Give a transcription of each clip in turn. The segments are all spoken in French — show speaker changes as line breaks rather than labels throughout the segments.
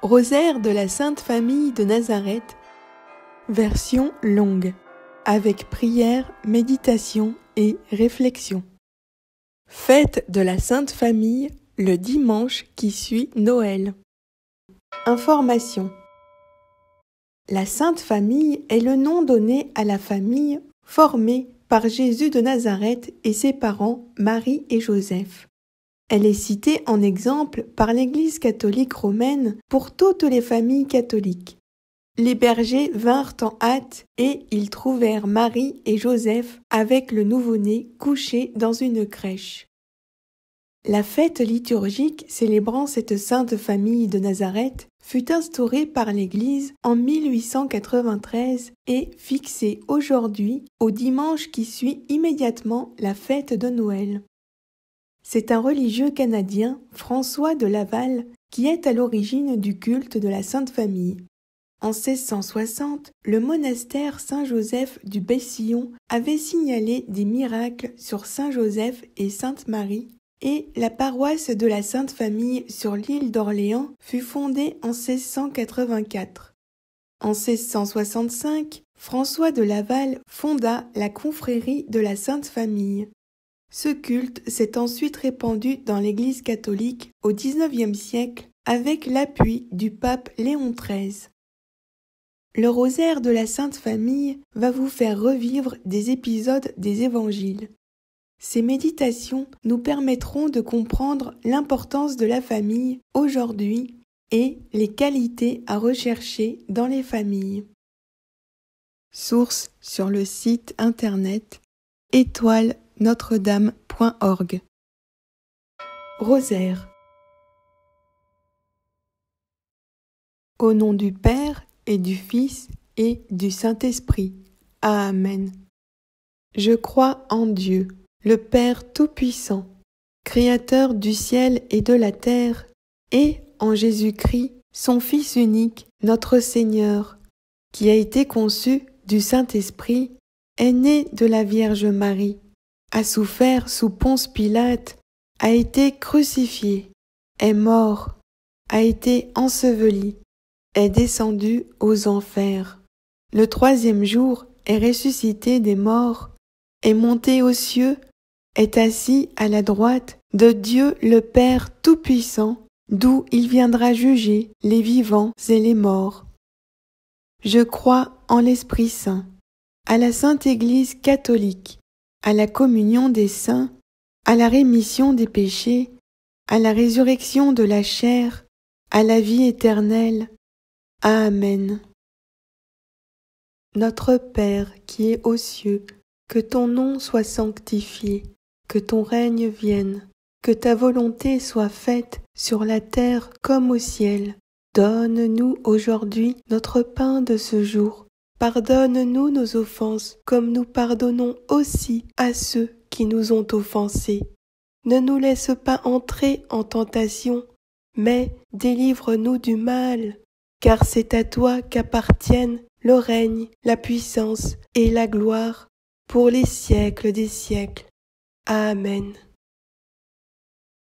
Rosaire de la Sainte Famille de Nazareth, version longue, avec prière, méditation et réflexion. Fête de la Sainte Famille le dimanche qui suit Noël. Information. La Sainte Famille est le nom donné à la famille formée par Jésus de Nazareth et ses parents Marie et Joseph. Elle est citée en exemple par l'Église catholique romaine pour toutes les familles catholiques. Les bergers vinrent en hâte et ils trouvèrent Marie et Joseph avec le nouveau-né couché dans une crèche. La fête liturgique célébrant cette sainte famille de Nazareth fut instaurée par l'Église en 1893 et fixée aujourd'hui au dimanche qui suit immédiatement la fête de Noël. C'est un religieux canadien, François de Laval, qui est à l'origine du culte de la Sainte Famille. En 1660, le monastère Saint-Joseph du Bessillon avait signalé des miracles sur Saint-Joseph et Sainte-Marie, et la paroisse de la Sainte Famille sur l'île d'Orléans fut fondée en 1684. En 1665, François de Laval fonda la confrérie de la Sainte Famille. Ce culte s'est ensuite répandu dans l'Église catholique au XIXe siècle avec l'appui du pape Léon XIII. Le rosaire de la Sainte Famille va vous faire revivre des épisodes des évangiles. Ces méditations nous permettront de comprendre l'importance de la famille aujourd'hui et les qualités à rechercher dans les familles. Source sur le site internet étoile-notre-dame.org. Rosaire. Au nom du Père et du Fils et du Saint-Esprit. Amen. Je crois en Dieu, le Père Tout-Puissant, Créateur du ciel et de la terre, et en Jésus-Christ, son Fils unique, notre Seigneur, qui a été conçu du Saint-Esprit, est né de la Vierge Marie, a souffert sous Ponce Pilate, a été crucifié, est mort, a été enseveli, est descendu aux enfers. Le troisième jour est ressuscité des morts, est monté aux cieux, est assis à la droite de Dieu le Père Tout-Puissant, d'où il viendra juger les vivants et les morts. Je crois en l'Esprit Saint, à la Sainte Église catholique, à la communion des saints, à la rémission des péchés, à la résurrection de la chair, à la vie éternelle. Amen. Notre Père qui es aux cieux, que ton nom soit sanctifié, que ton règne vienne, que ta volonté soit faite sur la terre comme au ciel. Donne-nous aujourd'hui notre pain de ce jour. Pardonne-nous nos offenses, comme nous pardonnons aussi à ceux qui nous ont offensés. Ne nous laisse pas entrer en tentation, mais délivre-nous du mal, car c'est à toi qu'appartiennent le règne, la puissance et la gloire, pour les siècles des siècles. Amen.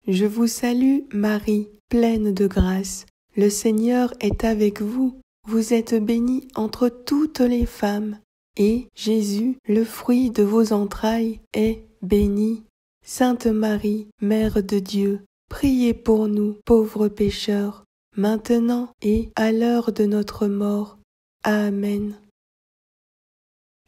Je vous salue, Marie, pleine de grâce. Le Seigneur est avec vous. Vous êtes bénie entre toutes les femmes, et Jésus, le fruit de vos entrailles, est béni. Sainte Marie, Mère de Dieu, priez pour nous, pauvres pécheurs, maintenant et à l'heure de notre mort. Amen.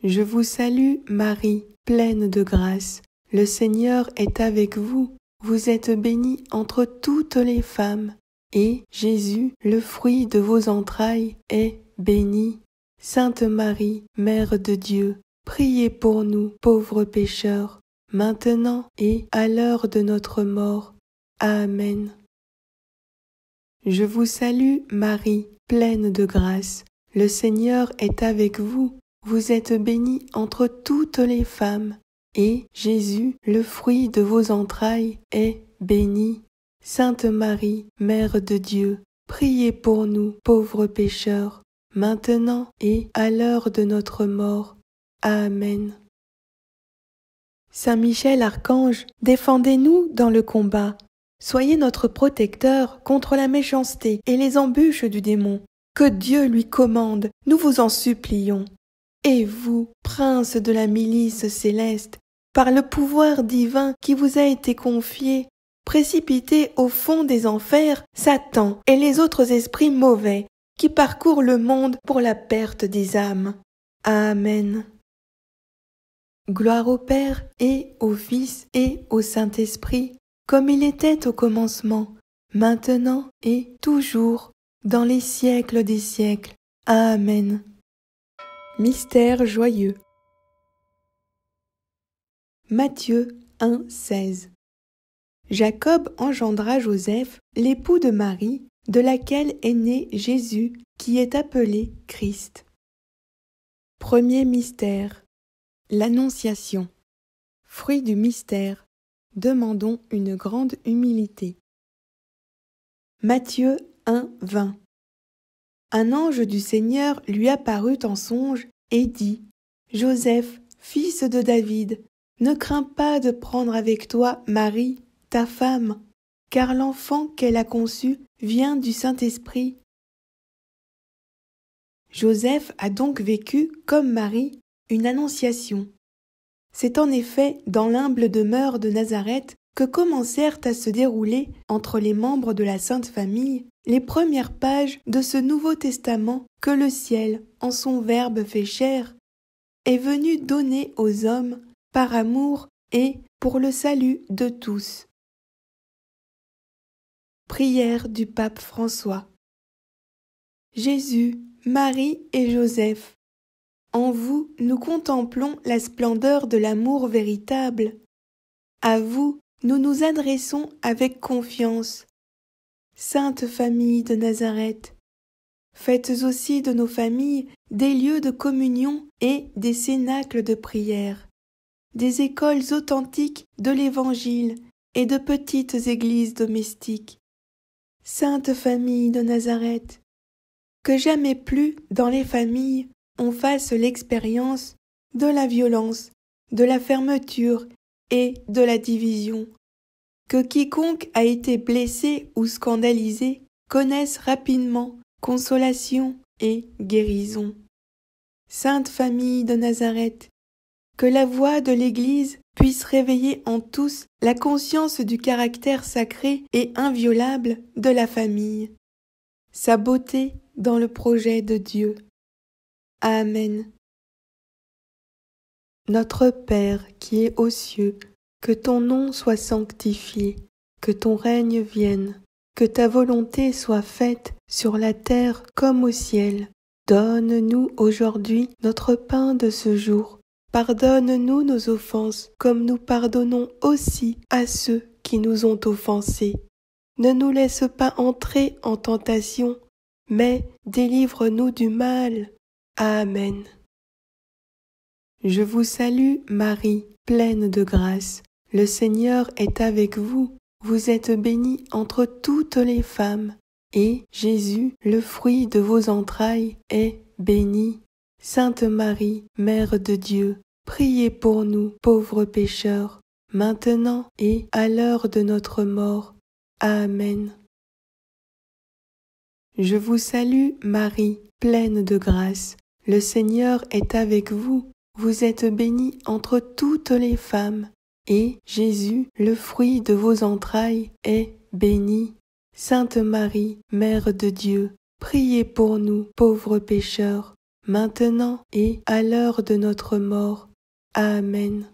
Je vous salue, Marie, pleine de grâce. Le Seigneur est avec vous. Vous êtes bénie entre toutes les femmes, et Jésus, le fruit de vos entrailles, est béni. Sainte Marie, Mère de Dieu, priez pour nous, pauvres pécheurs, maintenant et à l'heure de notre mort. Amen. Je vous salue, Marie, pleine de grâce. Le Seigneur est avec vous. Vous êtes bénie entre toutes les femmes, et Jésus, le fruit de vos entrailles, est béni. Sainte Marie, Mère de Dieu, priez pour nous, pauvres pécheurs, maintenant et à l'heure de notre mort. Amen. Saint Michel Archange, défendez-nous dans le combat. Soyez notre protecteur contre la méchanceté et les embûches du démon. Que Dieu lui commande, nous vous en supplions. Et vous, prince de la milice céleste, par le pouvoir divin qui vous a été confié, précipitez au fond des enfers Satan et les autres esprits mauvais qui parcourent le monde pour la perte des âmes. Amen. Gloire au Père et au Fils et au Saint-Esprit, comme il était au commencement, maintenant et toujours, dans les siècles des siècles. Amen. Mystère joyeux. Matthieu 1,16. Jacob engendra Joseph, l'époux de Marie, de laquelle est né Jésus, qui est appelé Christ. Premier mystère. L'Annonciation. Fruit du mystère, demandons une grande humilité. Matthieu 1,20. Un ange du Seigneur lui apparut en songe et dit : Joseph, fils de David, ne crains pas de prendre avec toi Marie, ta femme, car l'enfant qu'elle a conçu vient du Saint-Esprit. Joseph a donc vécu, comme Marie, une annonciation. C'est en effet dans l'humble demeure de Nazareth que commencèrent à se dérouler, entre les membres de la Sainte Famille, les premières pages de ce Nouveau Testament que le ciel, en son Verbe fait chair, est venu donner aux hommes par amour et pour le salut de tous. Prière du pape François. Jésus, Marie et Joseph, en vous nous contemplons la splendeur de l'amour véritable. À vous nous nous adressons avec confiance. Sainte Famille de Nazareth, faites aussi de nos familles des lieux de communion et des cénacles de prière, des écoles authentiques de l'Évangile et de petites églises domestiques. Sainte Famille de Nazareth, que jamais plus dans les familles on fasse l'expérience de la violence, de la fermeture et de la division. Que quiconque a été blessé ou scandalisé connaisse rapidement consolation et guérison. Sainte Famille de Nazareth, que la voix de l'Église puisse réveiller en tous la conscience du caractère sacré et inviolable de la famille, sa beauté dans le projet de Dieu. Amen. Notre Père qui es aux cieux, que ton nom soit sanctifié, que ton règne vienne, que ta volonté soit faite sur la terre comme au ciel. Donne-nous aujourd'hui notre pain de ce jour. Pardonne-nous nos offenses, comme nous pardonnons aussi à ceux qui nous ont offensés. Ne nous laisse pas entrer en tentation, mais délivre-nous du mal. Amen. Je vous salue, Marie, pleine de grâce. Le Seigneur est avec vous. Vous êtes bénie entre toutes les femmes. Et Jésus, le fruit de vos entrailles, est béni. Sainte Marie, Mère de Dieu, priez pour nous, pauvres pécheurs, maintenant et à l'heure de notre mort. Amen. Je vous salue, Marie, pleine de grâce. Le Seigneur est avec vous. Vous êtes bénie entre toutes les femmes. Et Jésus, le fruit de vos entrailles, est béni. Sainte Marie, Mère de Dieu, priez pour nous, pauvres pécheurs, maintenant et à l'heure de notre mort. Amen.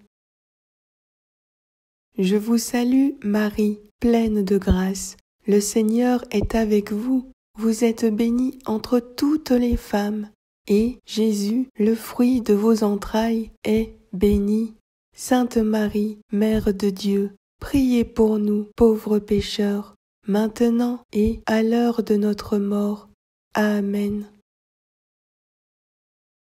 Je vous salue, Marie, pleine de grâce. Le Seigneur est avec vous. Vous êtes bénie entre toutes les femmes. Et Jésus, le fruit de vos entrailles, est béni. Sainte Marie, Mère de Dieu, priez pour nous, pauvres pécheurs, maintenant et à l'heure de notre mort. Amen.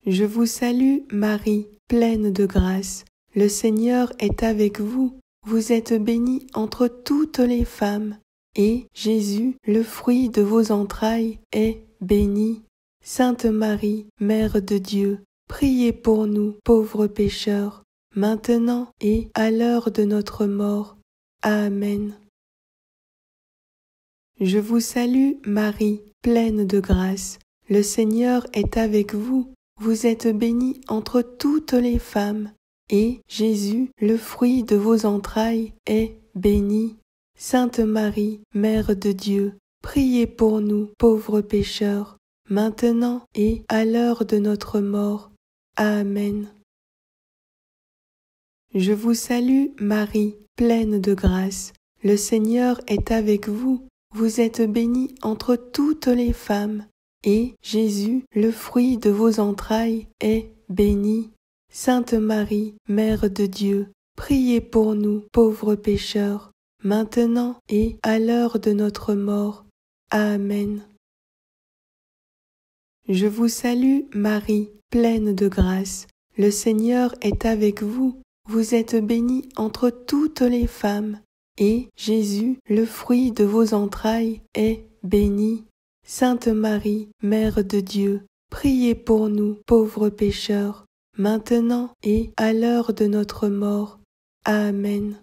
Je vous salue, Marie, pleine de grâce. Le Seigneur est avec vous. Vous êtes bénie entre toutes les femmes. Et Jésus, le fruit de vos entrailles, est béni. Sainte Marie, Mère de Dieu, priez pour nous, pauvres pécheurs, maintenant et à l'heure de notre mort. Amen. Je vous salue, Marie, pleine de grâce. Le Seigneur est avec vous. Vous êtes bénie entre toutes les femmes, et Jésus, le fruit de vos entrailles, est béni. Sainte Marie, Mère de Dieu, priez pour nous, pauvres pécheurs, maintenant et à l'heure de notre mort. Amen. Je vous salue, Marie, pleine de grâce. Le Seigneur est avec vous. Vous êtes bénie entre toutes les femmes, et Jésus, le fruit de vos entrailles, est béni. Sainte Marie, Mère de Dieu, priez pour nous, pauvres pécheurs, maintenant et à l'heure de notre mort. Amen. Je vous salue, Marie, pleine de grâce. Le Seigneur est avec vous. Vous êtes bénie entre toutes les femmes, et Jésus, le fruit de vos entrailles, est béni. Sainte Marie, Mère de Dieu, priez pour nous, pauvres pécheurs, maintenant et à l'heure de notre mort. Amen.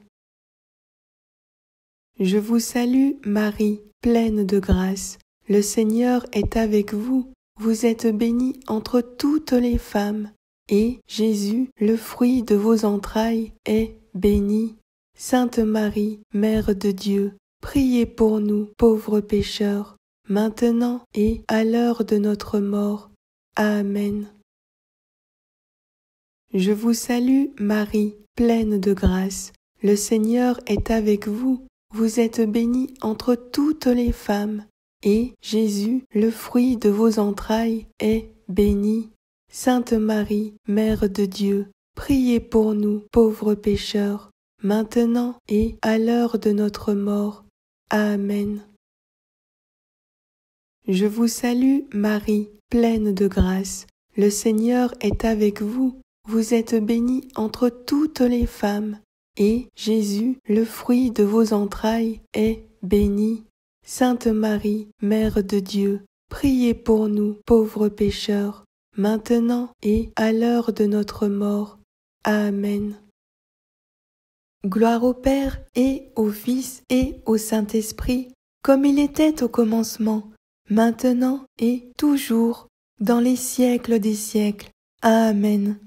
Je vous salue, Marie, pleine de grâce. Le Seigneur est avec vous. Vous êtes bénie entre toutes les femmes, et Jésus, le fruit de vos entrailles, est béni. Sainte Marie, Mère de Dieu, priez pour nous, pauvres pécheurs, maintenant et à l'heure de notre mort. Amen. Je vous salue, Marie, pleine de grâce. Le Seigneur est avec vous. Vous êtes bénie entre toutes les femmes, et Jésus, le fruit de vos entrailles, est béni. Sainte Marie, Mère de Dieu, priez pour nous, pauvres pécheurs, maintenant et à l'heure de notre mort. Amen. Je vous salue, Marie, pleine de grâce. Le Seigneur est avec vous. Vous êtes bénie entre toutes les femmes, et Jésus, le fruit de vos entrailles, est béni. Sainte Marie, Mère de Dieu, priez pour nous, pauvres pécheurs, maintenant et à l'heure de notre mort. Amen. Gloire au Père et au Fils et au Saint-Esprit, comme il était au commencement, maintenant et toujours, dans les siècles des siècles. Amen.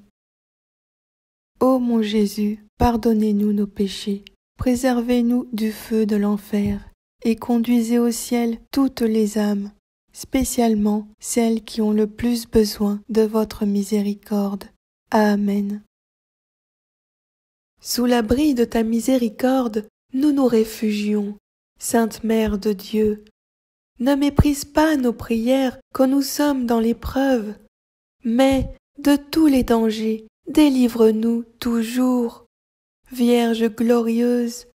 Ô mon Jésus, pardonnez-nous nos péchés, préservez-nous du feu de l'enfer, et conduisez au ciel toutes les âmes, spécialement celles qui ont le plus besoin de votre miséricorde. Amen. Sous l'abri de ta miséricorde, nous nous réfugions. Sainte Mère de Dieu, ne méprise pas nos prières quand nous sommes dans l'épreuve, mais de tous les dangers, délivre-nous toujours. Vierge glorieuse,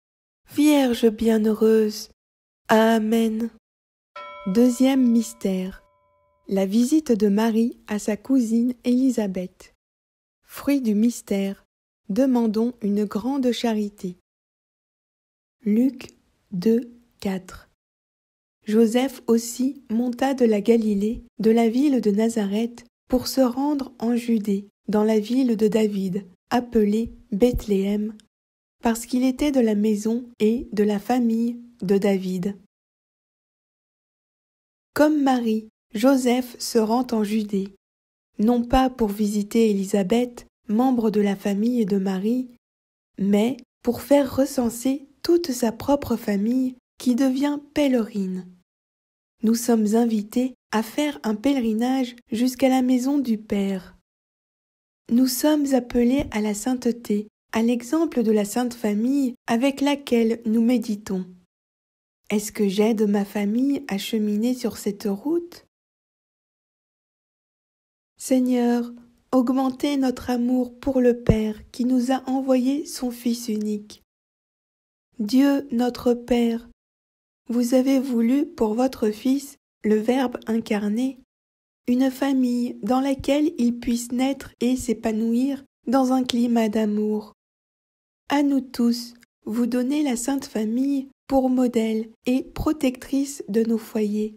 Vierge bienheureuse. Amen. Deuxième mystère. La visite de Marie à sa cousine Élisabeth. Fruit du mystère, demandons une grande charité. Luc 2, 4. Joseph aussi monta de la Galilée, de la ville de Nazareth, pour se rendre en Judée, dans la ville de David, appelée Bethléem, parce qu'il était de la maison et de la famille de David. Comme Marie, Joseph se rend en Judée, non pas pour visiter Élisabeth, membre de la famille de Marie, mais pour faire recenser toute sa propre famille qui devient pèlerine. Nous sommes invités à faire un pèlerinage jusqu'à la maison du Père. Nous sommes appelés à la sainteté, à l'exemple de la Sainte Famille avec laquelle nous méditons. Est-ce que j'aide ma famille à cheminer sur cette route? Seigneur, augmentez notre amour pour le Père qui nous a envoyé son Fils unique. Dieu notre Père, vous avez voulu pour votre Fils, le Verbe incarné, une famille dans laquelle il puisse naître et s'épanouir dans un climat d'amour. À nous tous, vous donnez la Sainte Famille pour modèle et protectrice de nos foyers.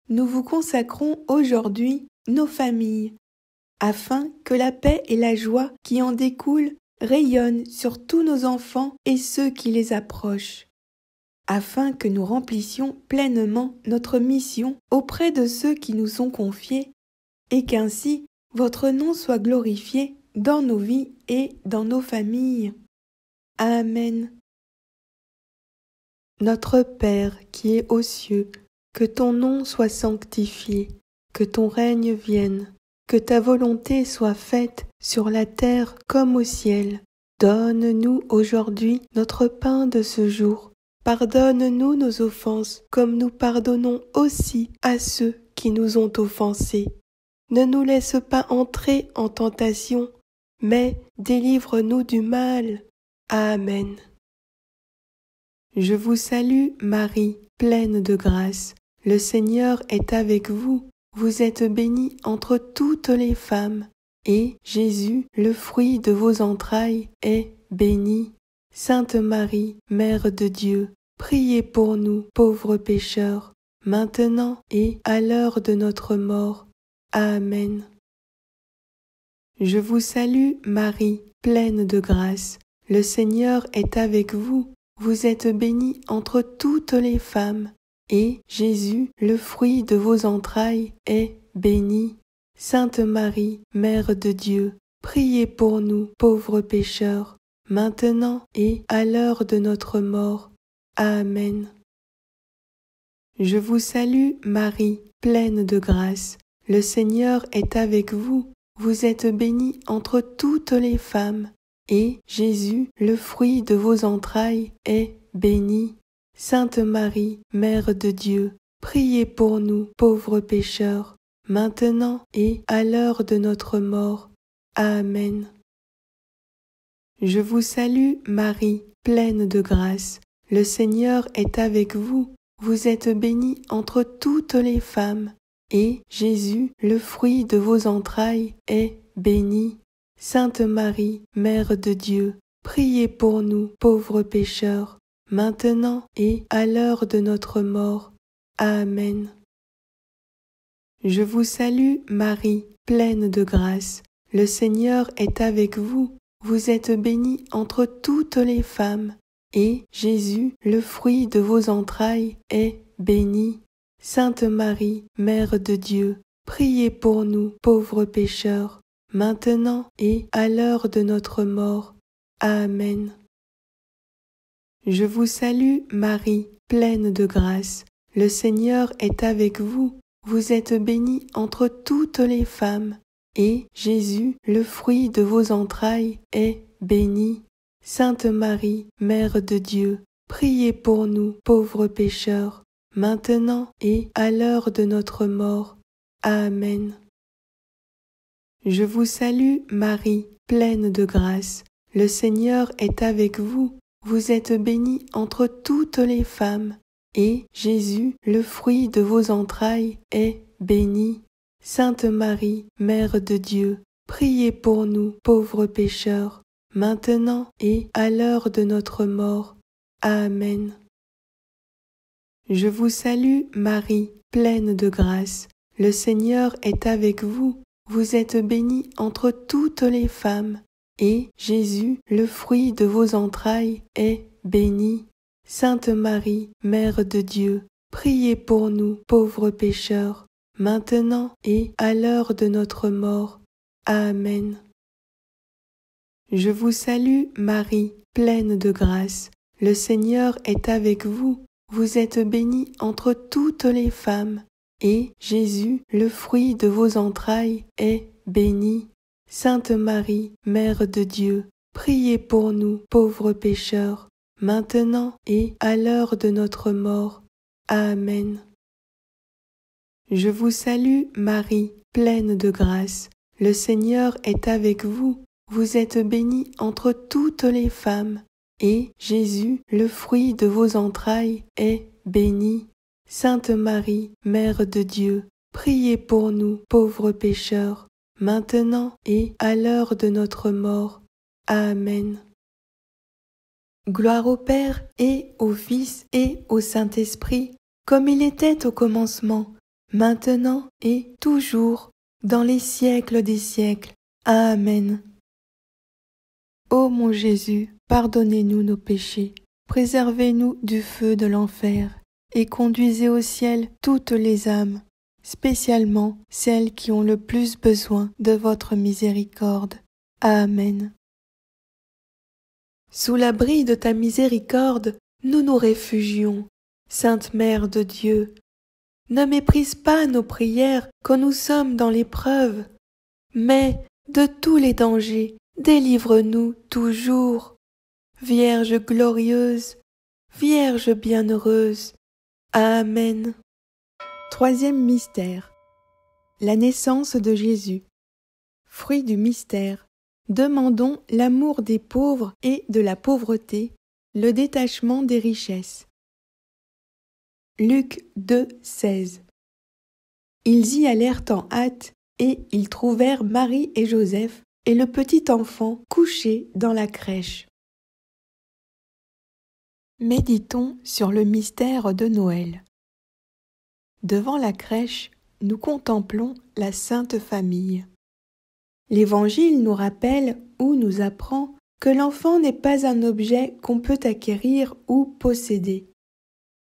Nous vous consacrons aujourd'hui nos familles, afin que la paix et la joie qui en découlent rayonnent sur tous nos enfants et ceux qui les approchent. afin que nous remplissions pleinement notre mission auprès de ceux qui nous sont confiés, et qu'ainsi votre nom soit glorifié dans nos vies et dans nos familles. Amen. Notre Père qui es aux cieux, que ton nom soit sanctifié, que ton règne vienne, que ta volonté soit faite sur la terre comme au ciel. Donne-nous aujourd'hui notre pain de ce jour. Pardonne-nous nos offenses, comme nous pardonnons aussi à ceux qui nous ont offensés. Ne nous laisse pas entrer en tentation, mais délivre-nous du mal. Amen. Je vous salue, Marie, pleine de grâce. Le Seigneur est avec vous. Vous êtes bénie entre toutes les femmes, et Jésus, le fruit de vos entrailles, est béni. Sainte Marie, Mère de Dieu, priez pour nous, pauvres pécheurs, maintenant et à l'heure de notre mort. Amen. Je vous salue, Marie, pleine de grâce. Le Seigneur est avec vous. Vous êtes bénie entre toutes les femmes, et Jésus, le fruit de vos entrailles, est béni. Sainte Marie, Mère de Dieu, priez pour nous, pauvres pécheurs, maintenant et à l'heure de notre mort. Amen. Je vous salue, Marie, pleine de grâce. Le Seigneur est avec vous. Vous êtes bénie entre toutes les femmes, et Jésus, le fruit de vos entrailles, est béni. Sainte Marie, Mère de Dieu, priez pour nous, pauvres pécheurs, maintenant et à l'heure de notre mort. Amen. Je vous salue, Marie, pleine de grâce. Le Seigneur est avec vous. Vous êtes bénie entre toutes les femmes, et Jésus, le fruit de vos entrailles, est béni. Sainte Marie, Mère de Dieu, priez pour nous, pauvres pécheurs, maintenant et à l'heure de notre mort. Amen. Je vous salue, Marie, pleine de grâce. Le Seigneur est avec vous. Vous êtes bénie entre toutes les femmes, et Jésus, le fruit de vos entrailles, est béni. Sainte Marie, Mère de Dieu, priez pour nous, pauvres pécheurs, maintenant et à l'heure de notre mort. Amen. Je vous salue, Marie, pleine de grâce. Le Seigneur est avec vous. Vous êtes bénie entre toutes les femmes, et Jésus, le fruit de vos entrailles, est béni. Sainte Marie, Mère de Dieu, priez pour nous, pauvres pécheurs, maintenant et à l'heure de notre mort. Amen. Je vous salue, Marie, pleine de grâce. Le Seigneur est avec vous. Vous êtes bénie entre toutes les femmes, et Jésus, le fruit de vos entrailles, est béni. Sainte Marie, Mère de Dieu, priez pour nous, pauvres pécheurs, maintenant et à l'heure de notre mort. Amen. Je vous salue, Marie, pleine de grâce. Le Seigneur est avec vous. Vous êtes bénie entre toutes les femmes, et Jésus, le fruit de vos entrailles, est béni. Sainte Marie, Mère de Dieu, priez pour nous, pauvres pécheurs, maintenant et à l'heure de notre mort. Amen. Je vous salue, Marie, pleine de grâce. Le Seigneur est avec vous. Vous êtes bénie entre toutes les femmes, et Jésus, le fruit de vos entrailles, est béni. Sainte Marie, Mère de Dieu, priez pour nous, pauvres pécheurs, maintenant et à l'heure de notre mort. Amen. Je vous salue, Marie, pleine de grâce. Le Seigneur est avec vous. Vous êtes bénie entre toutes les femmes, et Jésus, le fruit de vos entrailles, est béni. Sainte Marie, Mère de Dieu, priez pour nous, pauvres pécheurs, maintenant et à l'heure de notre mort. Amen. Gloire au Père et au Fils et au Saint-Esprit, comme il était au commencement, maintenant et toujours, dans les siècles des siècles. Amen. Ô mon Jésus, pardonnez-nous nos péchés, préservez-nous du feu de l'enfer et conduisez au ciel toutes les âmes, spécialement celles qui ont le plus besoin de votre miséricorde. Amen. Sous l'abri de ta miséricorde, nous nous réfugions, Sainte Mère de Dieu. Ne méprise pas nos prières quand nous sommes dans l'épreuve, mais de tous les dangers, délivre-nous toujours. Vierge glorieuse, Vierge bienheureuse. Amen. Troisième mystère. La naissance de Jésus. Fruit du mystère. Demandons l'amour des pauvres et de la pauvreté, le détachement des richesses. Luc 2, 16. Ils y allèrent en hâte, et ils trouvèrent Marie et Joseph et le petit enfant couché dans la crèche. Méditons sur le mystère de Noël. Devant la crèche, nous contemplons la Sainte Famille. L'Évangile nous rappelle ou nous apprend que l'enfant n'est pas un objet qu'on peut acquérir ou posséder.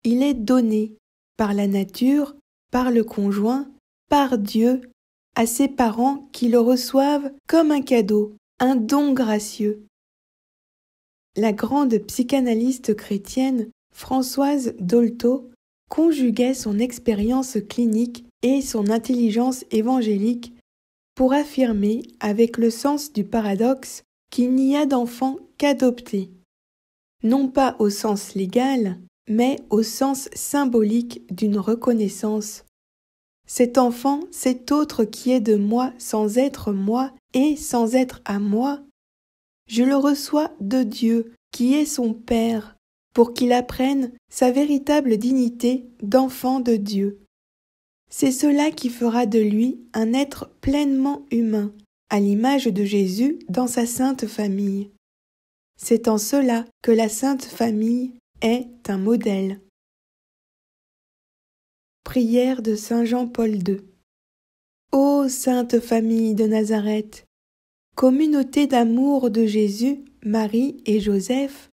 Il est donné par la nature, par le conjoint, par Dieu, à ses parents qui le reçoivent comme un cadeau, un don gracieux. La grande psychanalyste chrétienne Françoise Dolto conjuguait son expérience clinique et son intelligence évangélique pour affirmer avec le sens du paradoxe qu'il n'y a d'enfant qu'adopté, non pas au sens légal, mais au sens symbolique d'une reconnaissance. Cet enfant, cet autre qui est de moi sans être moi et sans être à moi, je le reçois de Dieu qui est son Père, pour qu'il apprenne sa véritable dignité d'enfant de Dieu. C'est cela qui fera de lui un être pleinement humain, à l'image de Jésus dans sa Sainte Famille. C'est en cela que la Sainte Famille est un modèle. Prière de Saint Jean-Paul II. Ô Sainte Famille de Nazareth, communauté d'amour de Jésus, Marie et Joseph,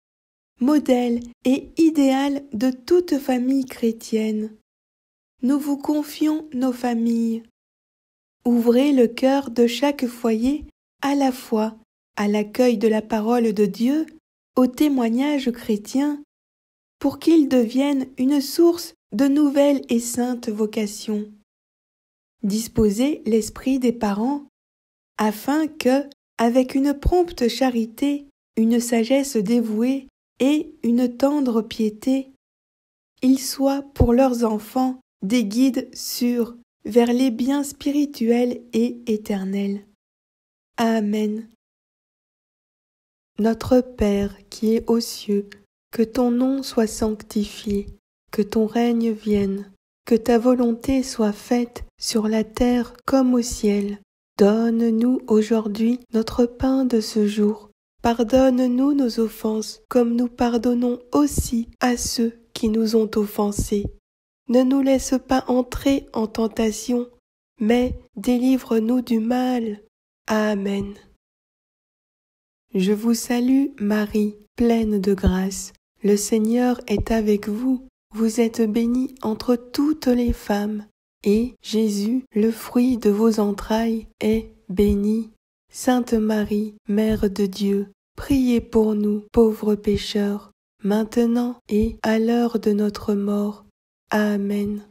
modèle et idéal de toute famille chrétienne, nous vous confions nos familles. Ouvrez le cœur de chaque foyer à la fois à l'accueil de la parole de Dieu, au témoignage chrétien, pour qu'il devienne une source de nouvelles et saintes vocations. Disposez l'esprit des parents, afin que, avec une prompte charité, une sagesse dévouée et une tendre piété, ils soient pour leurs enfants des guides sûrs vers les biens spirituels et éternels. Amen. Notre Père qui es aux cieux, que ton nom soit sanctifié, que ton règne vienne, que ta volonté soit faite sur la terre comme au ciel. Donne-nous aujourd'hui notre pain de ce jour. Pardonne-nous nos offenses, comme nous pardonnons aussi à ceux qui nous ont offensés. Ne nous laisse pas entrer en tentation, mais délivre-nous du mal. Amen. Je vous salue, Marie, pleine de grâce. Le Seigneur est avec vous. Vous êtes bénie entre toutes les femmes, et Jésus, le fruit de vos entrailles, est béni. Sainte Marie, Mère de Dieu, priez pour nous, pauvres pécheurs, maintenant et à l'heure de notre mort. Amen.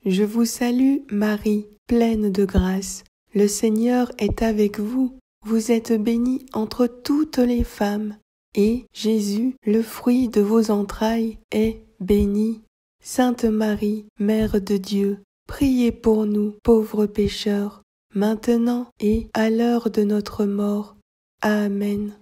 Je vous salue, Marie, pleine de grâce. Le Seigneur est avec vous. Vous êtes bénie entre toutes les femmes, et Jésus, le fruit de vos entrailles, est béni. Sainte Marie, Mère de Dieu, priez pour nous, pauvres pécheurs, maintenant et à l'heure de notre mort. Amen.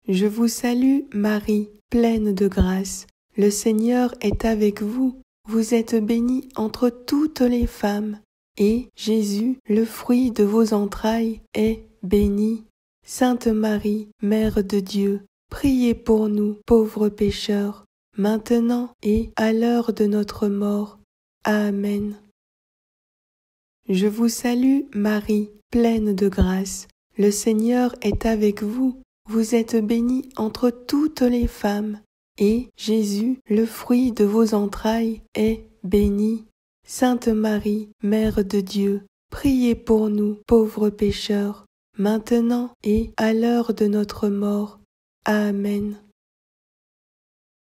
Je vous salue, Marie, pleine de grâce. Le Seigneur est avec vous. Vous êtes bénie entre toutes les femmes, et Jésus, le fruit de vos entrailles, est béni. Sainte Marie, Mère de Dieu, priez pour nous, pauvres pécheurs, maintenant et à l'heure de notre mort. Amen. Je vous salue, Marie, pleine de grâce. Le Seigneur est avec vous. vous êtes bénie entre toutes les femmes, et Jésus, le fruit de vos entrailles, est béni. Sainte Marie, Mère de Dieu, priez pour nous, pauvres pécheurs, maintenant et à l'heure de notre mort. Amen.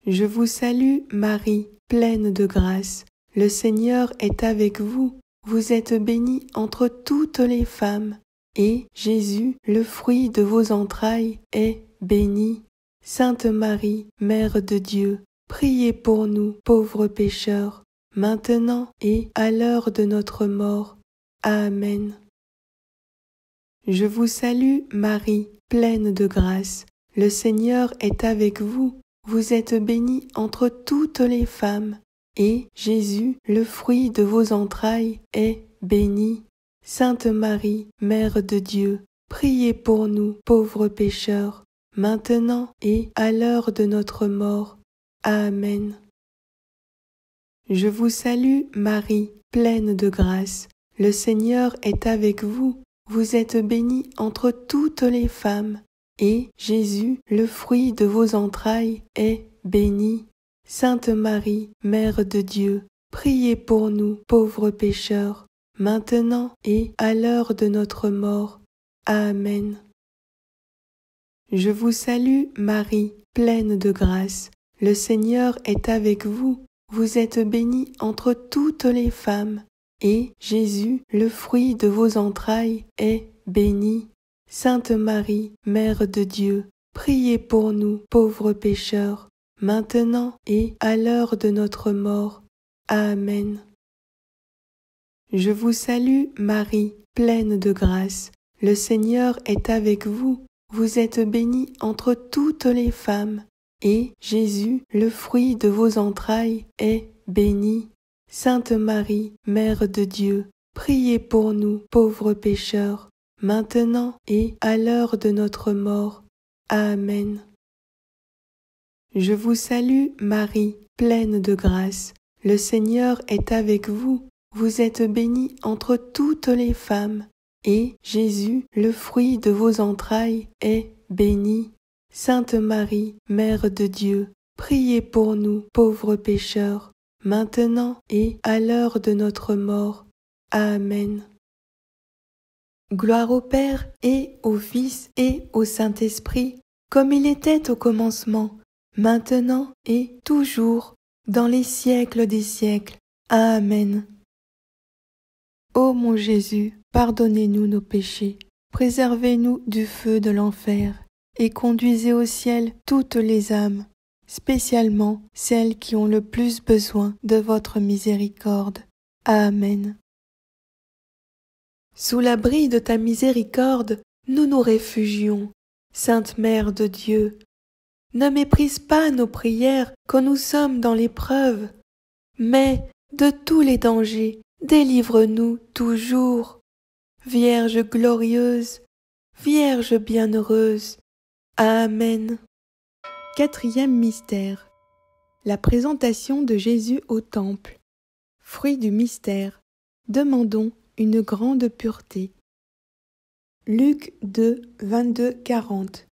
Je vous salue, Marie, pleine de grâce. Le Seigneur est avec vous. Vous êtes bénie entre toutes les femmes, et Jésus, le fruit de vos entrailles, est béni. Sainte Marie, Mère de Dieu, priez pour nous, pauvres pécheurs, maintenant et à l'heure de notre mort. Amen. Je vous salue, Marie, pleine de grâce. Le Seigneur est avec vous. Vous êtes bénie entre toutes les femmes, et Jésus, le fruit de vos entrailles, est béni. Sainte Marie, Mère de Dieu, priez pour nous, pauvres pécheurs, maintenant et à l'heure de notre mort. Amen. Je vous salue, Marie, pleine de grâce. Le Seigneur est avec vous. Vous êtes bénie entre toutes les femmes, et Jésus, le fruit de vos entrailles, est béni. Sainte Marie, Mère de Dieu, priez pour nous, pauvres pécheurs, maintenant et à l'heure de notre mort. Amen. Je vous salue, Marie, pleine de grâce. Le Seigneur est avec vous. Vous êtes bénie entre toutes les femmes, et Jésus, le fruit de vos entrailles, est béni. Sainte Marie, Mère de Dieu, priez pour nous, pauvres pécheurs, maintenant et à l'heure de notre mort. Amen. Je vous salue, Marie, pleine de grâce. Le Seigneur est avec vous. Vous êtes bénie entre toutes les femmes, et Jésus, le fruit de vos entrailles, est béni. Sainte Marie, Mère de Dieu, priez pour nous, pauvres pécheurs, maintenant et à l'heure de notre mort. Amen. Je vous salue, Marie, pleine de grâce. Le Seigneur est avec vous. Vous êtes bénie entre toutes les femmes, et Jésus, le fruit de vos entrailles, est béni. Sainte Marie, Mère de Dieu, priez pour nous, pauvres pécheurs, maintenant et à l'heure de notre mort. Amen. Gloire au Père et au Fils et au Saint-Esprit, comme il était au commencement, maintenant et toujours, dans les siècles des siècles. Amen. Ô mon Jésus, pardonnez-nous nos péchés, préservez-nous du feu de l'enfer, et conduisez au ciel toutes les âmes, spécialement celles qui ont le plus besoin de votre miséricorde. Amen. Sous l'abri de ta miséricorde, nous nous réfugions. Sainte Mère de Dieu, ne méprise pas nos prières quand nous sommes dans l'épreuve, mais de tous les dangers, délivre-nous toujours. Vierge glorieuse, Vierge bienheureuse. Amen. Quatrième mystère. La présentation de Jésus au Temple. Fruit du mystère. Demandons une grande pureté. Luc 2, 22-40.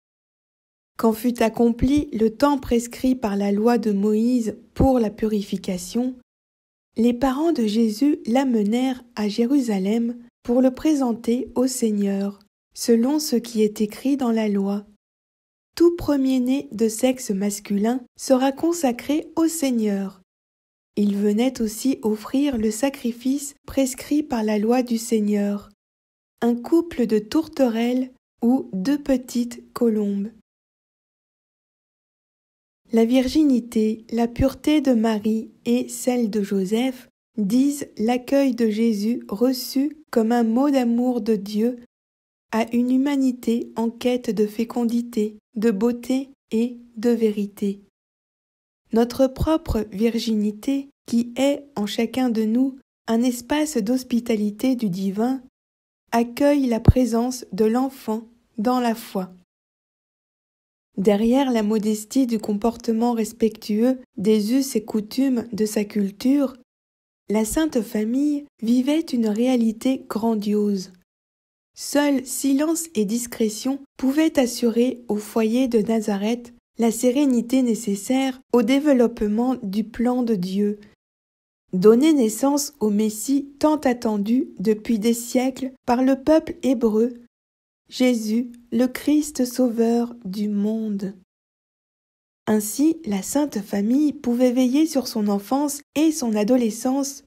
Quand fut accompli le temps prescrit par la loi de Moïse pour la purification, les parents de Jésus l'amenèrent à Jérusalem pour le présenter au Seigneur, selon ce qui est écrit dans la loi. Tout premier-né de sexe masculin sera consacré au Seigneur. Il venait aussi offrir le sacrifice prescrit par la loi du Seigneur, un couple de tourterelles ou 2 petites colombes. La virginité, la pureté de Marie et celle de Joseph disent l'accueil de Jésus reçu comme un mot d'amour de Dieu à une humanité en quête de fécondité, de beauté et de vérité. Notre propre virginité, qui est en chacun de nous un espace d'hospitalité du divin, accueille la présence de l'enfant dans la foi. Derrière la modestie du comportement respectueux des us et coutumes de sa culture, la Sainte Famille vivait une réalité grandiose. Seuls silence et discrétion pouvaient assurer au foyer de Nazareth la sérénité nécessaire au développement du plan de Dieu. Donner naissance au Messie tant attendu depuis des siècles par le peuple hébreu, Jésus, le Christ sauveur du monde. Ainsi, la Sainte Famille pouvait veiller sur son enfance et son adolescence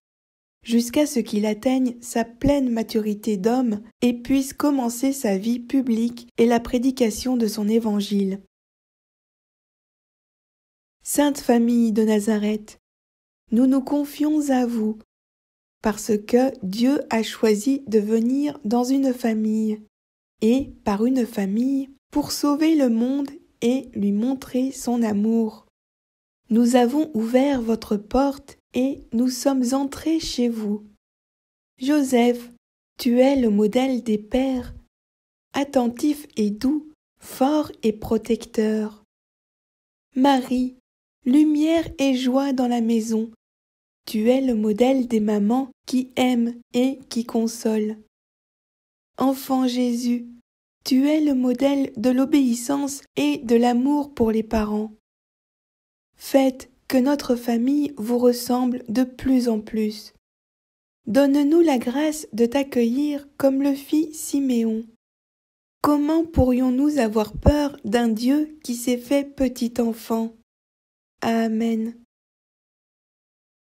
jusqu'à ce qu'il atteigne sa pleine maturité d'homme et puisse commencer sa vie publique et la prédication de son évangile. Sainte Famille de Nazareth, nous nous confions à vous, parce que Dieu a choisi de venir dans une famille, et par une famille, pour sauver le monde et lui montrer son amour. Nous avons ouvert votre porte et nous sommes entrés chez vous. Joseph, tu es le modèle des pères, attentif et doux, fort et protecteur. Marie, lumière et joie dans la maison, tu es le modèle des mamans qui aiment et qui consolent. Enfant Jésus, tu es le modèle de l'obéissance et de l'amour pour les parents. Faites que notre famille vous ressemble de plus en plus. Donne-nous la grâce de t'accueillir comme le fit Siméon. Comment pourrions-nous avoir peur d'un Dieu qui s'est fait petit enfant? Amen.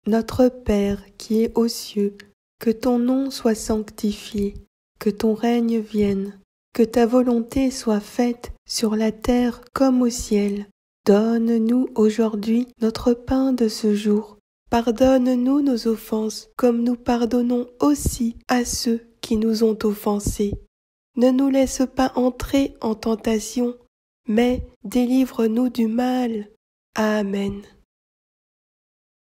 Notre Père qui es aux cieux, que ton nom soit sanctifié, que ton règne vienne, que ta volonté soit faite sur la terre comme au ciel. Donne-nous aujourd'hui notre pain de ce jour. Pardonne-nous nos offenses, comme nous pardonnons aussi à ceux qui nous ont offensés. Ne nous laisse pas entrer en tentation, mais délivre-nous du mal. Amen.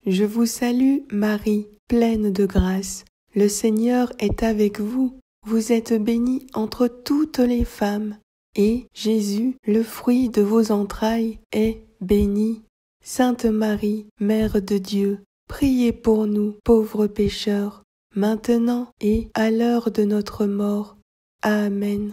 Je vous salue, Marie, pleine de grâce. Le Seigneur est avec vous. Vous êtes bénie entre toutes les femmes, et Jésus, le fruit de vos entrailles, est béni. Sainte Marie, Mère de Dieu, priez pour nous, pauvres pécheurs, maintenant et à l'heure de notre mort. Amen.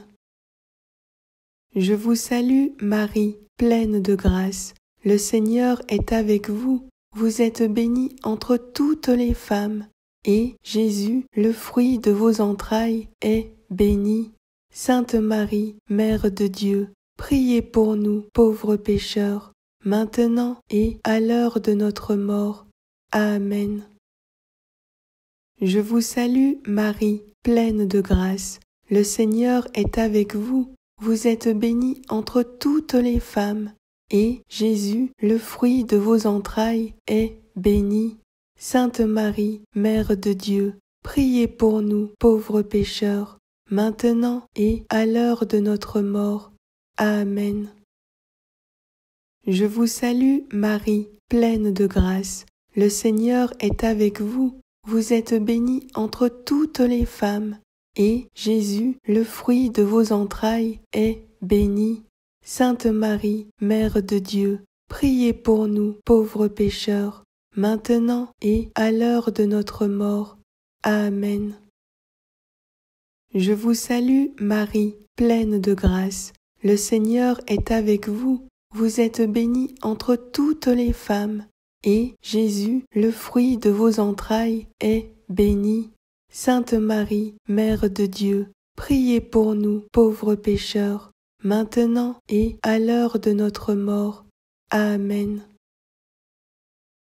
Je vous salue, Marie, pleine de grâce. Le Seigneur est avec vous. Vous êtes bénie entre toutes les femmes, et Jésus, le fruit de vos entrailles, est béni. Sainte Marie, Mère de Dieu, priez pour nous, pauvres pécheurs, maintenant et à l'heure de notre mort. Amen. Je vous salue, Marie, pleine de grâce. Le Seigneur est avec vous. Vous êtes bénie entre toutes les femmes, et Jésus, le fruit de vos entrailles, est béni. Sainte Marie, Mère de Dieu, priez pour nous, pauvres pécheurs, maintenant et à l'heure de notre mort. Amen. Je vous salue, Marie, pleine de grâce. Le Seigneur est avec vous. Vous êtes bénie entre toutes les femmes, et Jésus, le fruit de vos entrailles, est béni. Sainte Marie, Mère de Dieu, priez pour nous, pauvres pécheurs, maintenant et à l'heure de notre mort. Amen. Je vous salue, Marie, pleine de grâce. Le Seigneur est avec vous. Vous êtes bénie entre toutes les femmes, et Jésus, le fruit de vos entrailles, est béni. Sainte Marie, Mère de Dieu, priez pour nous, pauvres pécheurs, maintenant et à l'heure de notre mort. Amen.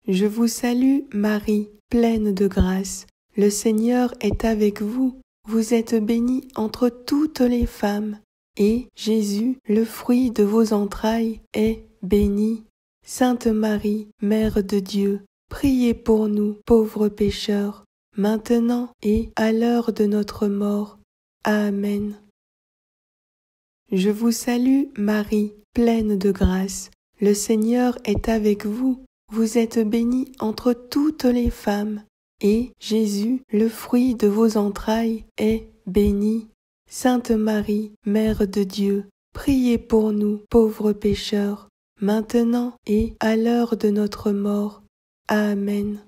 Je vous salue, Marie, pleine de grâce. Le Seigneur est avec vous. Vous êtes bénie entre toutes les femmes, et Jésus, le fruit de vos entrailles, est béni. Sainte Marie, Mère de Dieu, priez pour nous, pauvres pécheurs, maintenant et à l'heure de notre mort. Amen. Je vous salue, Marie, pleine de grâce. Le Seigneur est avec vous. Vous êtes bénie entre toutes les femmes, et Jésus, le fruit de vos entrailles, est béni. Sainte Marie, Mère de Dieu, priez pour nous, pauvres pécheurs, maintenant et à l'heure de notre mort. Amen.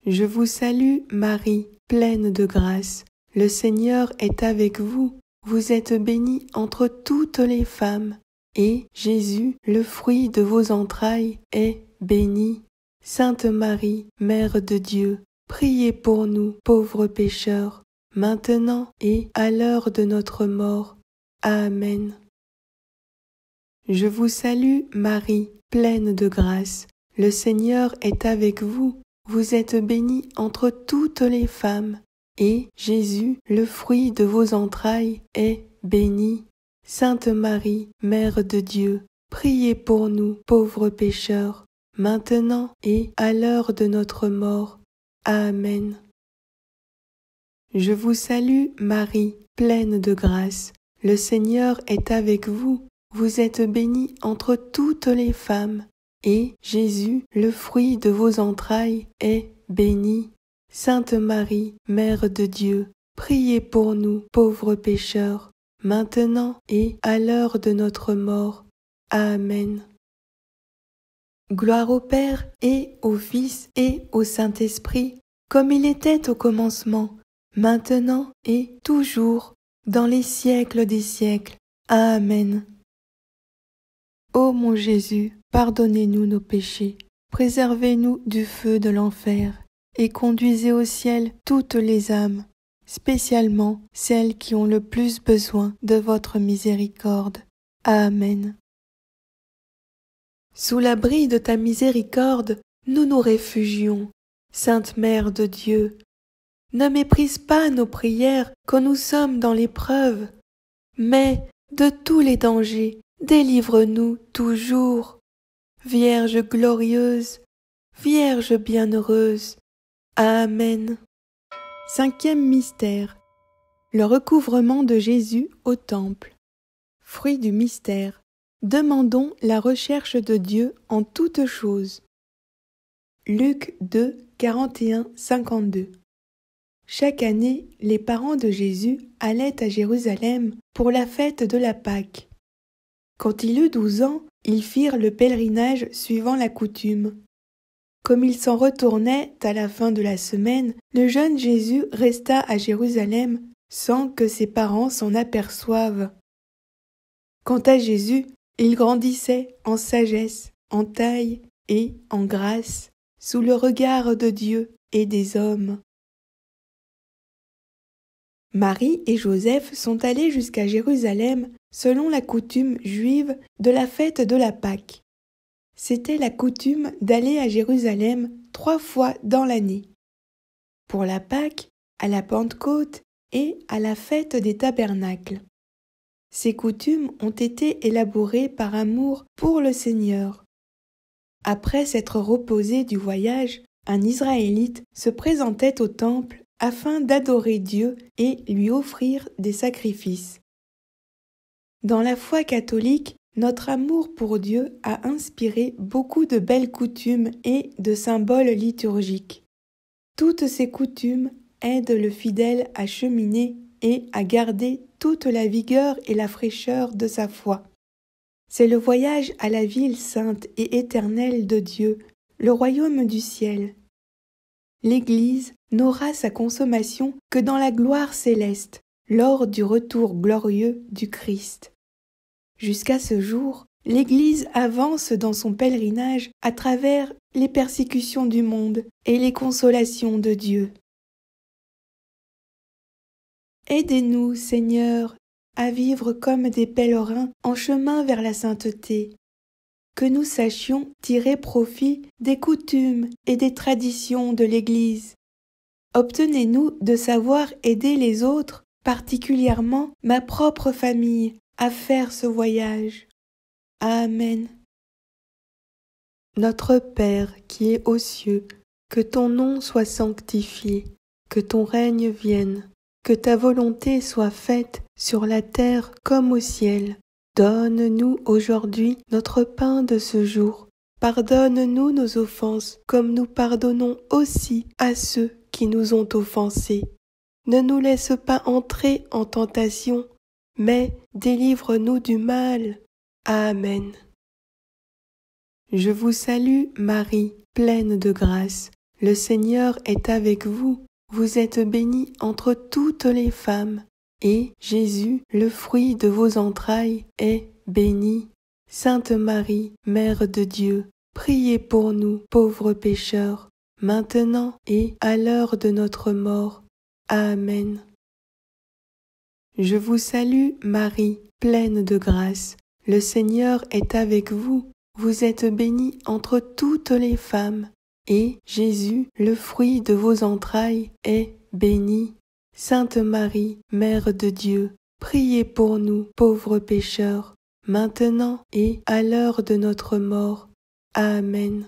Je vous salue, Marie, pleine de grâce. le Seigneur est avec vous. Vous êtes bénie entre toutes les femmes, et Jésus, le fruit de vos entrailles, est béni. Sainte Marie, Mère de Dieu, priez pour nous, pauvres pécheurs, maintenant et à l'heure de notre mort. Amen. Je vous salue, Marie, pleine de grâce. Le Seigneur est avec vous. Vous êtes bénie entre toutes les femmes, et Jésus, le fruit de vos entrailles, est béni. Sainte Marie, Mère de Dieu, priez pour nous, pauvres pécheurs, maintenant et à l'heure de notre mort. Amen. Je vous salue, Marie, pleine de grâce. Le Seigneur est avec vous. Vous êtes bénie entre toutes les femmes, et Jésus, le fruit de vos entrailles, est béni. Sainte Marie, Mère de Dieu, priez pour nous, pauvres pécheurs, maintenant et à l'heure de notre mort. Amen. Gloire au Père et au Fils et au Saint-Esprit, comme il était au commencement, maintenant et toujours, dans les siècles des siècles. Amen. Ô mon Jésus, pardonnez-nous nos péchés, préservez-nous du feu de l'enfer, et conduisez au ciel toutes les âmes, spécialement celles qui ont le plus besoin de votre miséricorde. Amen. Sous l'abri de ta miséricorde, nous nous réfugions, Sainte Mère de Dieu. Ne méprise pas nos prières quand nous sommes dans l'épreuve, mais de tous les dangers, délivre-nous toujours. Vierge glorieuse, Vierge bienheureuse. Amen. Cinquième mystère. Le recouvrement de Jésus au temple. Fruit du mystère. Demandons la recherche de Dieu en toutes choses. Luc 2, 41-52. Chaque année, les parents de Jésus allaient à Jérusalem pour la fête de la Pâque. Quand il eut 12 ans, ils firent le pèlerinage suivant la coutume. Comme ils s'en retournaient à la fin de la semaine, le jeune Jésus resta à Jérusalem sans que ses parents s'en aperçoivent. Quant à Jésus, il grandissait en sagesse, en taille et en grâce, sous le regard de Dieu et des hommes. Marie et Joseph sont allés jusqu'à Jérusalem selon la coutume juive de la fête de la Pâque. C'était la coutume d'aller à Jérusalem 3 fois dans l'année. Pour la Pâque, à la Pentecôte et à la fête des tabernacles. Ces coutumes ont été élaborées par amour pour le Seigneur. Après s'être reposé du voyage, un Israélite se présentait au temple afin d'adorer Dieu et lui offrir des sacrifices. Dans la foi catholique, notre amour pour Dieu a inspiré beaucoup de belles coutumes et de symboles liturgiques. Toutes ces coutumes aident le fidèle à cheminer et à garder toute la vigueur et la fraîcheur de sa foi. C'est le voyage à la ville sainte et éternelle de Dieu, le royaume du ciel. L'Église n'aura sa consommation que dans la gloire céleste, lors du retour glorieux du Christ. Jusqu'à ce jour, l'Église avance dans son pèlerinage à travers les persécutions du monde et les consolations de Dieu. Aidez-nous, Seigneur, à vivre comme des pèlerins en chemin vers la sainteté, que nous sachions tirer profit des coutumes et des traditions de l'Église. Obtenez-nous de savoir aider les autres, particulièrement ma propre famille, à faire ce voyage. Amen. Notre Père qui es aux cieux, que ton nom soit sanctifié, que ton règne vienne, que ta volonté soit faite sur la terre comme au ciel. Donne-nous aujourd'hui notre pain de ce jour. Pardonne-nous nos offenses, comme nous pardonnons aussi à ceux qui nous ont offensés. Ne nous laisse pas entrer en tentation, mais délivre-nous du mal. Amen. Je vous salue, Marie, pleine de grâce. Le Seigneur est avec vous. vous êtes bénie entre toutes les femmes, et Jésus, le fruit de vos entrailles, est béni. Sainte Marie, Mère de Dieu, priez pour nous pauvres pécheurs, maintenant et à l'heure de notre mort. Amen. Je vous salue Marie, pleine de grâce. Le Seigneur est avec vous. Vous êtes bénie entre toutes les femmes, et Jésus, le fruit de vos entrailles, est béni. Sainte Marie, Mère de Dieu, priez pour nous pauvres pécheurs, maintenant et à l'heure de notre mort. Amen.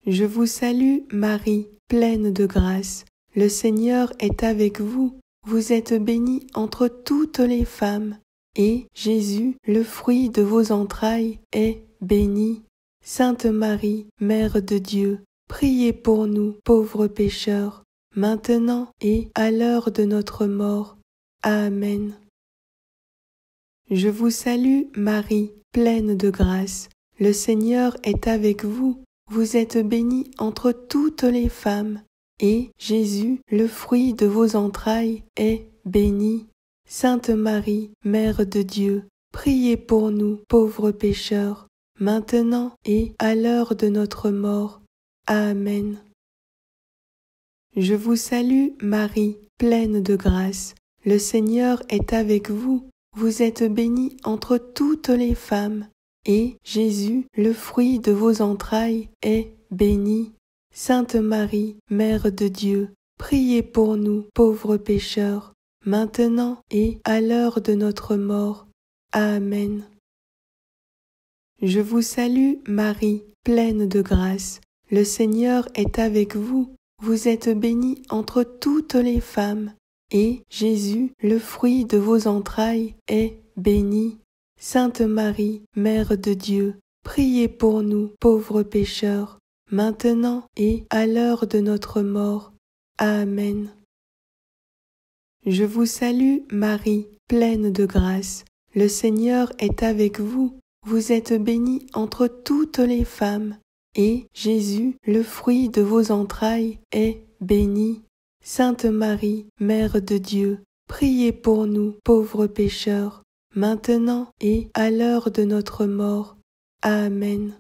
Je vous salue Marie, pleine de grâce. Le Seigneur est avec vous. Vous êtes bénie entre toutes les femmes, et Jésus, le fruit de vos entrailles, est béni. Sainte Marie, Mère de Dieu, priez pour nous pauvres pécheurs, maintenant et à l'heure de notre mort. Amen. Je vous salue Marie, pleine de grâce. Le Seigneur est avec vous. Vous êtes bénie entre toutes les femmes, et Jésus, le fruit de vos entrailles, est béni. Sainte Marie, Mère de Dieu, priez pour nous pauvres pécheurs, maintenant et à l'heure de notre mort. Amen. Je vous salue Marie, pleine de grâce. Le Seigneur est avec vous. Vous êtes bénie entre toutes les femmes, et Jésus, le fruit de vos entrailles, est béni. Sainte Marie, Mère de Dieu, priez pour nous pauvres pécheurs, maintenant et à l'heure de notre mort. Amen. Je vous salue Marie, pleine de grâce. Le Seigneur est avec vous. Vous êtes bénie entre toutes les femmes, et Jésus, le fruit de vos entrailles, est béni. Sainte Marie, Mère de Dieu, priez pour nous pauvres pécheurs, maintenant et à l'heure de notre mort. Amen. Je vous salue Marie, pleine de grâce. Le Seigneur est avec vous. Vous êtes bénie entre toutes les femmes, et Jésus, le fruit de vos entrailles, est béni. Sainte Marie, Mère de Dieu, priez pour nous pauvres pécheurs, maintenant et à l'heure de notre mort. Amen.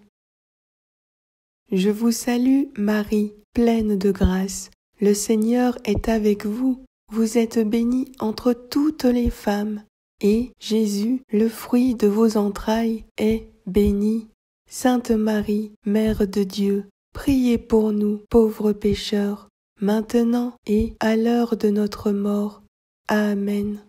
Je vous salue Marie, pleine de grâce. Le Seigneur est avec vous. Vous êtes bénie entre toutes les femmes, et Jésus, le fruit de vos entrailles, est béni. Sainte Marie, Mère de Dieu, priez pour nous pauvres pécheurs, maintenant et à l'heure de notre mort. Amen.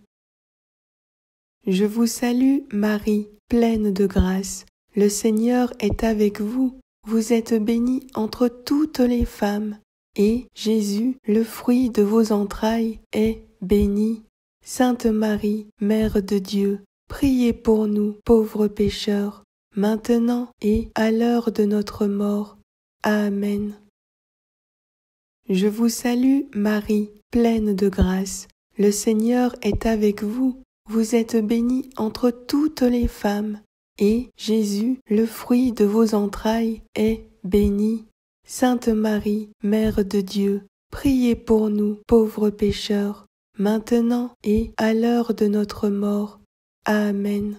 Je vous salue Marie, pleine de grâce. Le Seigneur est avec vous. Vous êtes bénie entre toutes les femmes, et Jésus, le fruit de vos entrailles, est béni. Sainte Marie, Mère de Dieu, priez pour nous pauvres pécheurs, maintenant et à l'heure de notre mort. Amen. Je vous salue Marie, pleine de grâce. Le Seigneur est avec vous. Vous êtes bénie entre toutes les femmes, et Jésus, le fruit de vos entrailles, est béni. Sainte Marie, Mère de Dieu, priez pour nous pauvres pécheurs, maintenant et à l'heure de notre mort. Amen.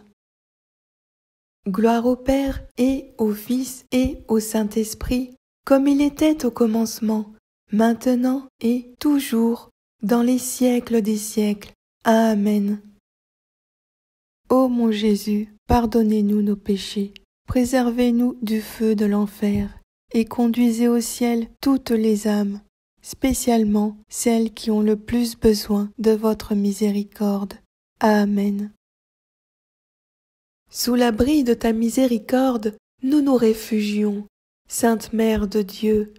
Gloire au Père et au Fils et au Saint-Esprit, comme il était au commencement, maintenant et toujours, dans les siècles des siècles. Amen. Ô mon Jésus, pardonnez-nous nos péchés, préservez-nous du feu de l'enfer, et conduisez au ciel toutes les âmes, spécialement celles qui ont le plus besoin de votre miséricorde. Amen. Sous l'abri de ta miséricorde, nous nous réfugions. Sainte Mère de Dieu,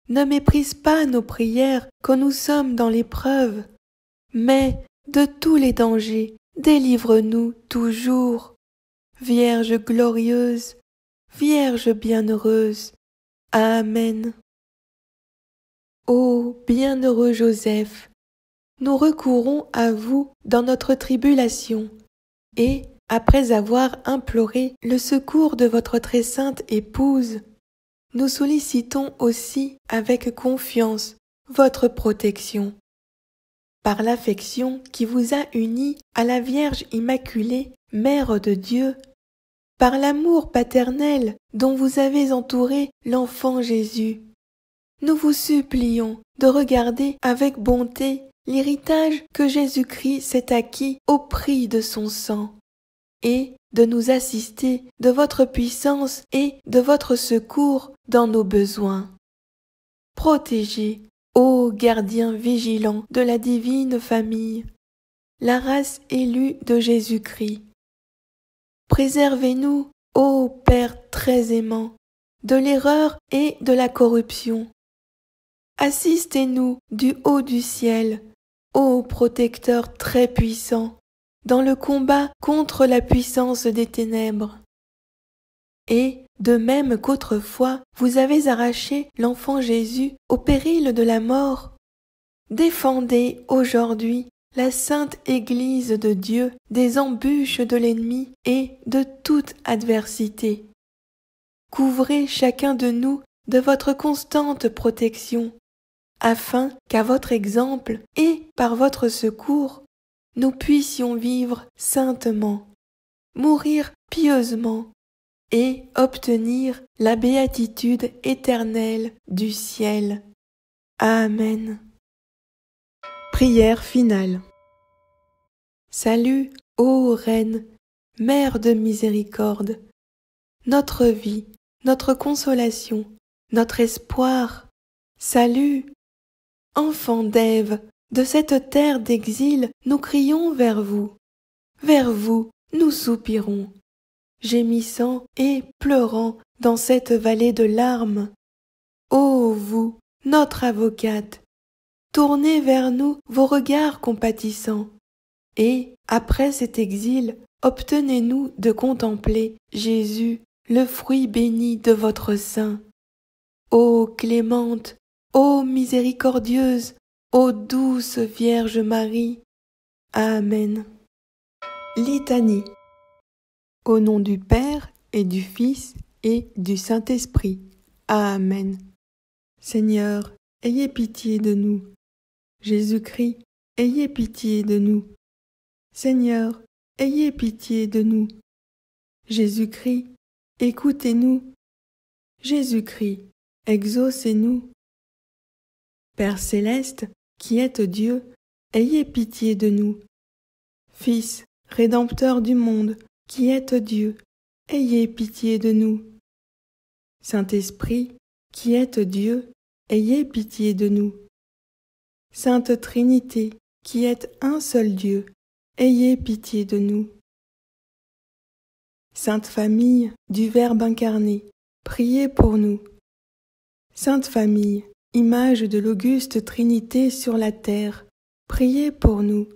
ne méprise pas nos prières quand nous sommes dans l'épreuve, mais de tous les dangers, délivre-nous toujours. Vierge glorieuse, Vierge bienheureuse. Amen. Ô bienheureux Joseph, nous recourons à vous dans notre tribulation, et, après avoir imploré le secours de votre très sainte épouse, nous sollicitons aussi avec confiance votre protection. Par l'affection qui vous a unis à la Vierge Immaculée, Mère de Dieu, par l'amour paternel dont vous avez entouré l'enfant Jésus, nous vous supplions de regarder avec bonté l'héritage que Jésus-Christ s'est acquis au prix de son sang, et de nous assister de votre puissance et de votre secours dans nos besoins. Protégez, ô gardien vigilant de la divine famille, la race élue de Jésus-Christ. Préservez-nous, ô Père très aimant, de l'erreur et de la corruption. Assistez-nous du haut du ciel, ô protecteur très puissant, dans le combat contre la puissance des ténèbres. Et, de même qu'autrefois vous avez arraché l'enfant Jésus au péril de la mort, défendez aujourd'hui la sainte Église de Dieu des embûches de l'ennemi et de toute adversité. Couvrez chacun de nous de votre constante protection, afin qu'à votre exemple et par votre secours, nous puissions vivre saintement, mourir pieusement et obtenir la béatitude éternelle du ciel. Amen. Prière finale. Salut, ô Reine, Mère de miséricorde, notre vie, notre consolation, notre espoir. Salut, enfants d'Ève, de cette terre d'exil, nous crions vers vous nous soupirons, gémissant et pleurant dans cette vallée de larmes. Ô vous, notre avocate, tournez vers nous vos regards compatissants, et, après cet exil, obtenez-nous de contempler Jésus, le fruit béni de votre sein. Ô clémente, ô miséricordieuse, ô douce Vierge Marie. Amen. Litanie. Au nom du Père et du Fils et du Saint-Esprit. Amen. Seigneur, ayez pitié de nous. Jésus-Christ, ayez pitié de nous. Seigneur, ayez pitié de nous. Jésus-Christ, écoutez-nous. Jésus-Christ, exaucez-nous. Père céleste, qui êtes Dieu, ayez pitié de nous. Fils, Rédempteur du monde, qui êtes Dieu, ayez pitié de nous. Saint-Esprit, qui êtes Dieu, ayez pitié de nous. Sainte Trinité, qui êtes un seul Dieu, ayez pitié de nous. Sainte Famille du Verbe incarné, priez pour nous. Sainte Famille, image de l'auguste Trinité sur la terre, priez pour nous.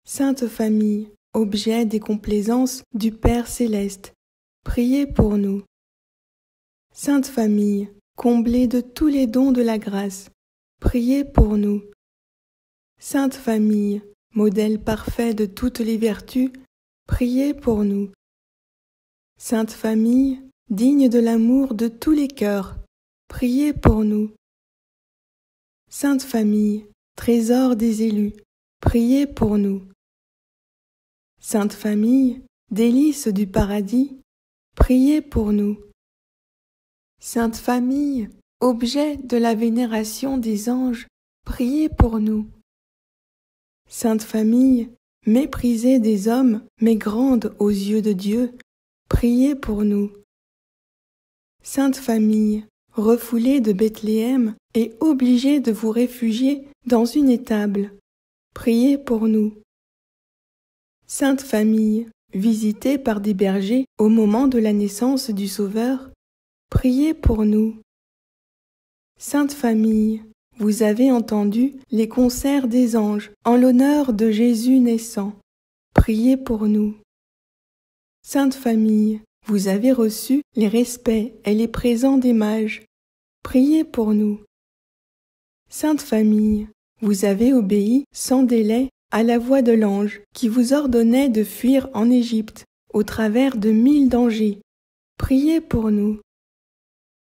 Sainte Famille, objet des complaisances du Père céleste, priez pour nous. Sainte Famille, comblée de tous les dons de la grâce, priez pour nous. Sainte Famille, modèle parfait de toutes les vertus, priez pour nous. Sainte Famille, digne de l'amour de tous les cœurs, priez pour nous. Sainte Famille, trésor des élus, priez pour nous. Sainte Famille, délice du paradis, priez pour nous. Sainte Famille, objet de la vénération des anges, priez pour nous. Sainte Famille, méprisée des hommes, mais grande aux yeux de Dieu, priez pour nous. Sainte Famille, refoulée de Bethléem et obligée de vous réfugier dans une étable, priez pour nous. Sainte Famille, visitée par des bergers au moment de la naissance du Sauveur, priez pour nous. Sainte Famille, vous avez entendu les concerts des anges en l'honneur de Jésus naissant, priez pour nous. Sainte Famille, vous avez reçu les respects et les présents des mages, priez pour nous. Sainte Famille, vous avez obéi sans délai à la voix de l'ange qui vous ordonnait de fuir en Égypte au travers de 1000 dangers, priez pour nous.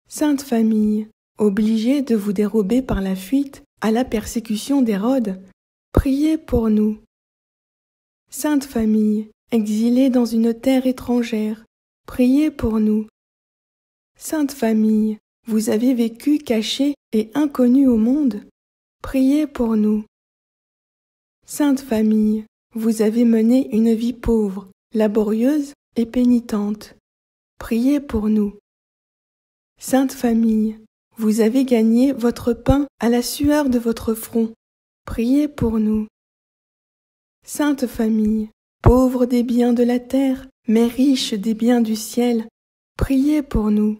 Sainte Famille, obligés de vous dérober par la fuite à la persécution d'Hérode, priez pour nous. Sainte Famille, exilée dans une terre étrangère, priez pour nous. Sainte Famille, vous avez vécu cachée et inconnue au monde, priez pour nous. Sainte Famille, vous avez mené une vie pauvre, laborieuse et pénitente, priez pour nous. Sainte Famille, vous avez gagné votre pain à la sueur de votre front, priez pour nous. Sainte Famille, pauvre des biens de la terre, mais riche des biens du ciel, priez pour nous.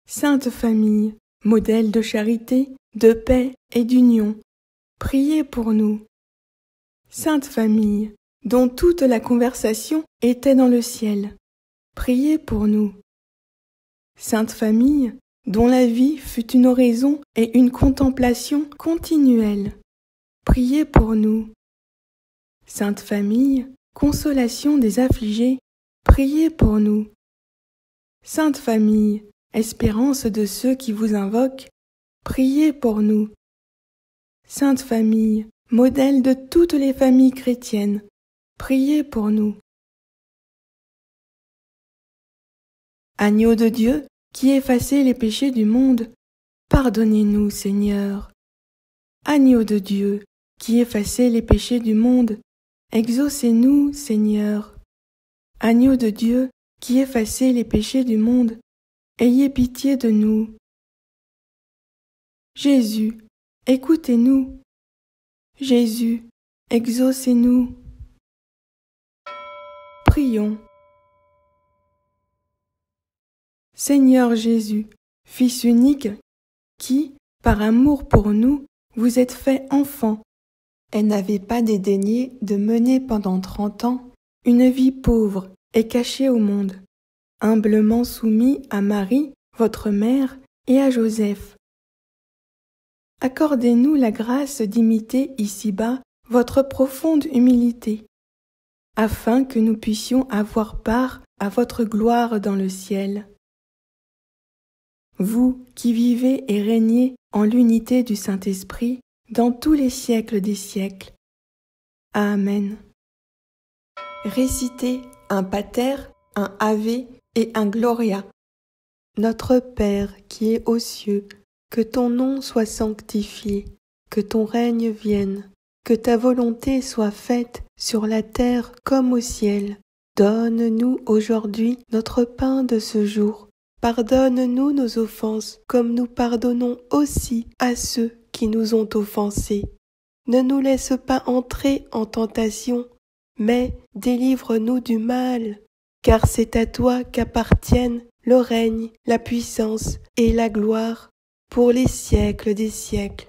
Sainte Famille, modèle de charité, de paix et d'union, priez pour nous. Sainte Famille, dont toute la conversation était dans le ciel, priez pour nous. Sainte Famille, dont la vie fut une oraison et une contemplation continuelle, priez pour nous. Sainte Famille, consolation des affligés, priez pour nous. Sainte Famille, espérance de ceux qui vous invoquent, priez pour nous. Sainte Famille, modèle de toutes les familles chrétiennes, priez pour nous. Agneau de Dieu, qui effacez les péchés du monde, pardonnez-nous, Seigneur. Agneau de Dieu, qui effacez les péchés du monde, exaucez-nous, Seigneur. Agneau de Dieu, qui effacez les péchés du monde, ayez pitié de nous. Jésus, écoutez-nous. Jésus, exaucez-nous. Prions. Seigneur Jésus, Fils unique, qui, par amour pour nous, vous êtes fait enfant, et n'avez pas dédaigné de mener pendant 30 ans une vie pauvre et cachée au monde, humblement soumis à Marie, votre mère, et à Joseph. Accordez-nous la grâce d'imiter ici-bas votre profonde humilité, afin que nous puissions avoir part à votre gloire dans le ciel. Vous qui vivez et régnez en l'unité du Saint-Esprit dans tous les siècles des siècles. Amen. Récitez un Pater, un Ave et un Gloria. Notre Père qui es aux cieux, que ton nom soit sanctifié, que ton règne vienne, que ta volonté soit faite sur la terre comme au ciel. Donne-nous aujourd'hui notre pain de ce jour. Pardonne-nous nos offenses, comme nous pardonnons aussi à ceux qui nous ont offensés. Ne nous laisse pas entrer en tentation, mais délivre-nous du mal, car c'est à toi qu'appartiennent le règne, la puissance et la gloire, pour les siècles des siècles.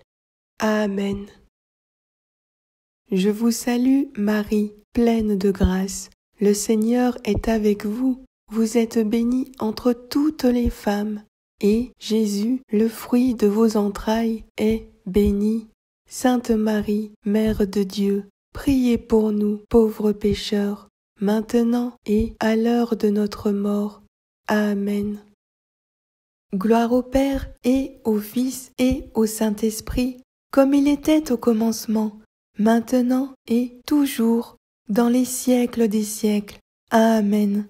Amen. Je vous salue, Marie, pleine de grâce. Le Seigneur est avec vous. Vous êtes bénie entre toutes les femmes, et Jésus, le fruit de vos entrailles, est béni. Sainte Marie, Mère de Dieu, priez pour nous, pauvres pécheurs, maintenant et à l'heure de notre mort. Amen. Gloire au Père et au Fils et au Saint-Esprit, comme il était au commencement, maintenant et toujours, dans les siècles des siècles. Amen.